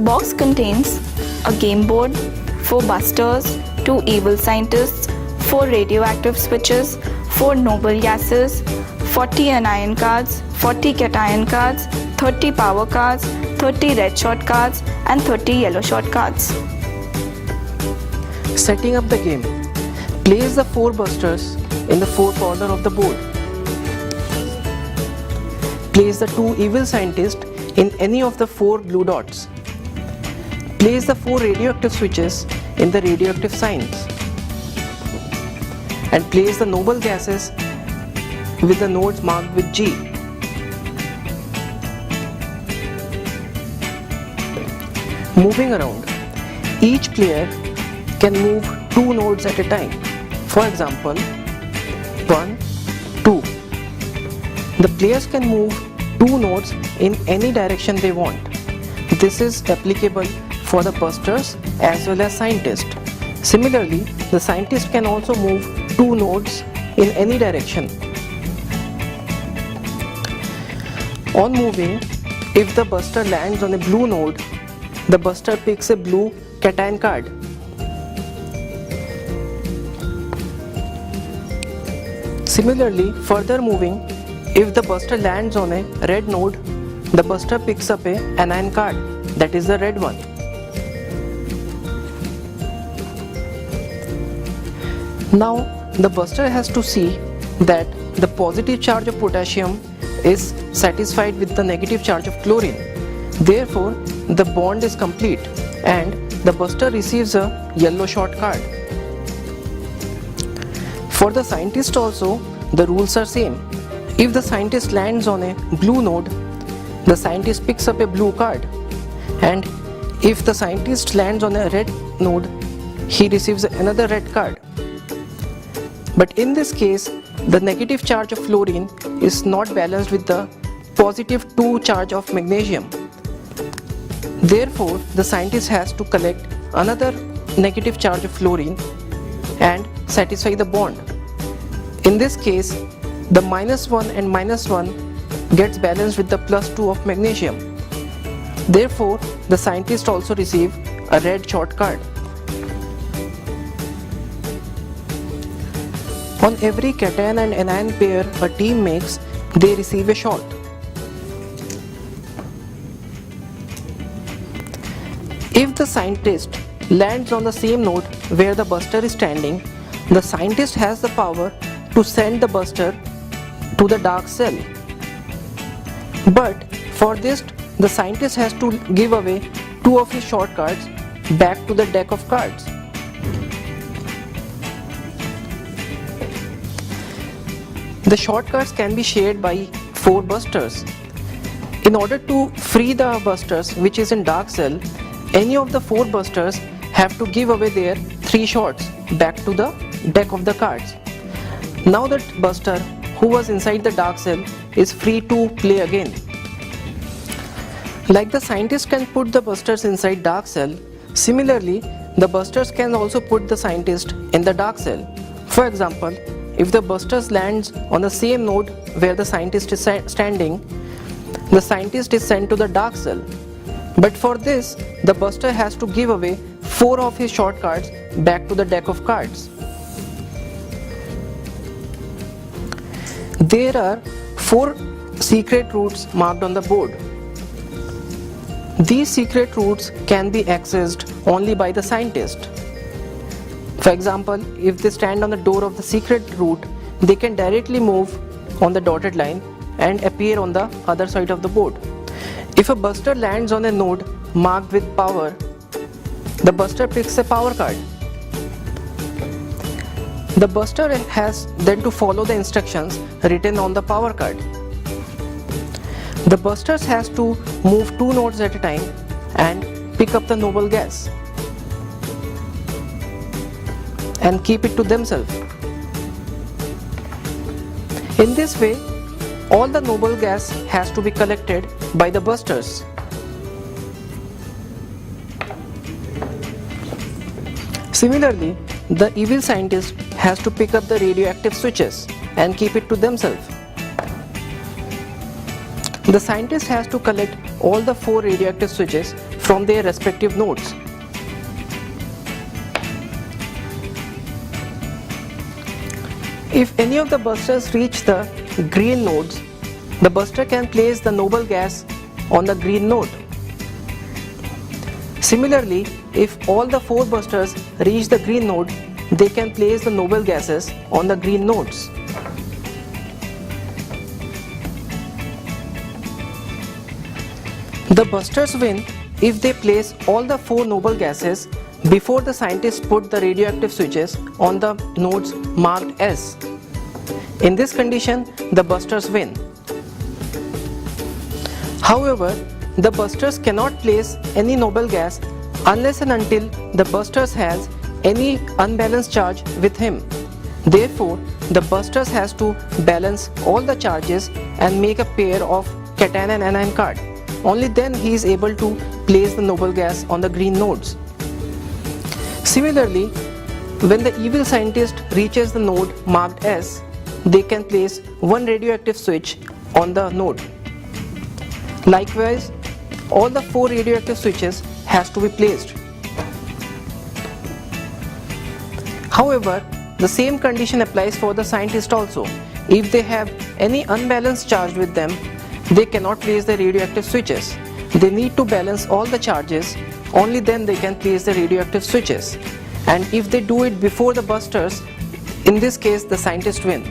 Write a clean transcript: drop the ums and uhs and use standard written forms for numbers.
box contains a game board, 4 busters, 2 evil scientists, 4 radioactive switches, 4 noble gases, 40 anion cards, 40 cation cards, 30 power cards, 30 red shot cards and 30 yellow shot cards. Setting up the game. Place the 4 busters in the 4 corner of the board. Place the 2 evil scientists in any of the 4 blue dots. Place the 4 radioactive switches in the radioactive signs. And place the noble gases with the nodes marked with G. Moving around, each player can move 2 nodes at a time. For example, 1, 2. The players can move 2 nodes in any direction they want. This is applicable for the busters as well as scientists. Similarly, the scientist can also move 2 nodes in any direction. On moving, if the buster lands on a blue node, the buster picks a blue cation card. Similarly, further moving, if the buster lands on a red node, the buster picks up a anion card, that is the red one. Now, the buster has to see that the positive charge of potassium is satisfied with the negative charge of chlorine. Therefore, the bond is complete and the buster receives a yellow shot card. For the scientist also, the rules are same. If the scientist lands on a blue node, the scientist picks up a blue card, and if the scientist lands on a red node, he receives another red card. But in this case, the negative charge of fluorine is not balanced with the positive 2 charge of magnesium. Therefore, the scientist has to collect another negative charge of fluorine and satisfy the bond. In this case, the -1 and -1 gets balanced with the +2 of magnesium. Therefore, the scientist also receives a red short card. On every cation and anion pair a team makes, they receive a shot. If the scientist lands on the same node where the buster is standing, the scientist has the power to send the buster to the dark cell. But for this, the scientist has to give away 2 of his short cards back to the deck of cards. The short cards can be shared by 4 busters. In order to free the busters which is in dark cell, any of the 4 busters have to give away their 3 shots back to the deck of the cards. Now that buster who was inside the dark cell is free to play again. Like the scientist can put the busters inside dark cell, similarly the busters can also put the scientist in the dark cell. For example, if the busters lands on the same node where the scientist is standing, the scientist is sent to the dark cell. But for this, the buster has to give away 4 of his short cards back to the deck of cards. There are 4 secret routes marked on the board. These secret routes can be accessed only by the scientist. For example, if they stand on the door of the secret route, they can directly move on the dotted line and appear on the other side of the board. If a buster lands on a node marked with power, the buster picks a power card. The buster has then to follow the instructions written on the power card. The busters has to move 2 nodes at a time and pick up the noble gas and keep it to themselves. In this way, all the noble gas has to be collected by the busters. Similarly, the evil scientist has to pick up the radioactive switches and keep it to themselves. The scientist has to collect all the 4 radioactive switches from their respective nodes. If any of the busters reach the green nodes, the buster can place the noble gas on the green node. Similarly, if all the 4 busters reach the green node, they can place the noble gases on the green nodes. The busters win if they place all the 4 noble gases before the scientists put the radioactive switches on the nodes marked S. In this condition, the busters win. However, the busters cannot place any noble gas unless and until the busters has any unbalanced charge with him. Therefore, the busters has to balance all the charges and make a pair of cation and anion card. Only then he is able to place the noble gas on the green nodes. Similarly, when the evil scientist reaches the node marked S, they can place one radioactive switch on the node. Likewise, all the 4 radioactive switches has to be placed. However, the same condition applies for the scientist also. If they have any unbalanced charge with them, they cannot place the radioactive switches. They need to balance all the charges, only then they can place the radioactive switches. And if they do it before the busters, in this case the scientists win.